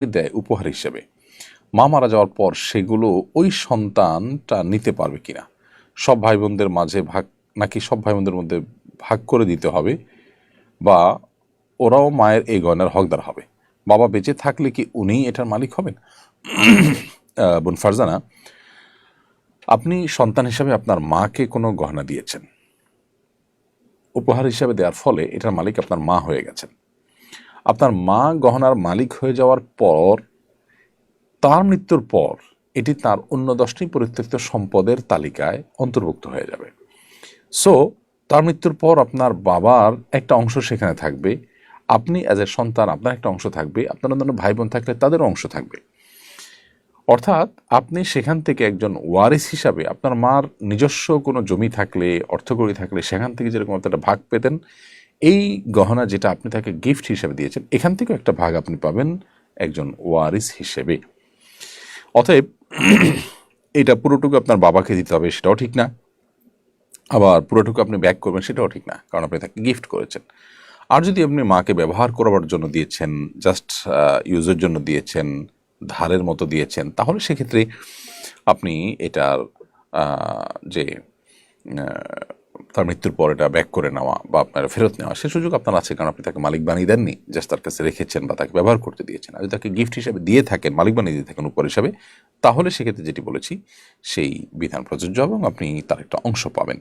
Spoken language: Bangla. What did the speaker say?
দেয় উপহার হিসেবে, মা মারা যাওয়ার পর সেগুলো ওই সন্তানটা নিতে পারবে কিনা, সব ভাই বোনদের মাঝে ভাগ, নাকি সব ভাই বোনদের মধ্যে ভাগ করে দিতে হবে, বা ওরাও মায়ের এই গয়নার হকদার হবে? বাবা বেঁচে থাকলে কি উনিই এটার মালিক হবেন? বোন ফারজানা, আপনি সন্তান হিসাবে আপনার মাকে কোনো গহনা দিয়েছেন, উপহার হিসাবে দেওয়ার ফলে এটার মালিক আপনার মা হয়ে গেছেন। আপনার মা গহনার মালিক হয়ে যাওয়ার পর, তার মৃত্যুর পর এটি তার অন্য 10টি পরিত্যক্ত সম্পদের তালিকায় অন্তর্ভুক্ত হয়ে যাবে। সো তার মৃত্যুর পর আপনার বাবার একটা অংশ সেখানে থাকবে, আপনি অ্যাজ এ সন্তান আপনার একটা অংশ থাকবে, আপনার অন্যান্য ভাই বোন থাকলে তাদেরও অংশ থাকবে। অর্থাৎ আপনি সেখান থেকে একজন ওয়ারিস হিসাবে আপনার মার নিজস্ব কোনো জমি থাকলে, অর্থকড়ি থাকলে সেখান থেকে যেরকম একটা ভাগ পেতেন, এই গহনা যেটা আপনি তাকে গিফট হিসেবে দিয়েছেন এখান থেকেও একটা ভাগ আপনি পাবেন একজন ওয়ারিস হিসেবে। অতএব এটা পুরোটুকু আপনার বাবাকে দিতে হবে সেটাও ঠিক না, আবার পুরোটুকু আপনি ব্যাক করবেন সেটাও ঠিক না, কারণ আপনি তাকে গিফট করেছেন। আর যদি আপনি মাকে ব্যবহার করবার জন্য দিয়েছেন, জাস্ট ইউজের জন্য দিয়েছেন, ধারের মতো দিয়েছেন, তাহলে সেক্ষেত্রে আপনি এটার যে তার মৃত্যুর পর এটা ব্যাক করে নেওয়া বা আপনার ফেরত নেওয়া সে সুযোগ আপনার আছে, কারণ আপনি তাকে মালিক বানিয়ে দেননি, জাস্ট তার কাছে রেখেছেন বা তাকে ব্যবহার করতে দিয়েছেন। আর যদি তাকে গিফট হিসেবে দিয়ে থাকেন, মালিক বানিয়ে দিয়ে থাকেন উপর হিসাবে, তাহলে সেক্ষেত্রে যেটি বলেছি সেই বিধান প্রযোজ্য এবং আপনি তার একটা অংশ পাবেন।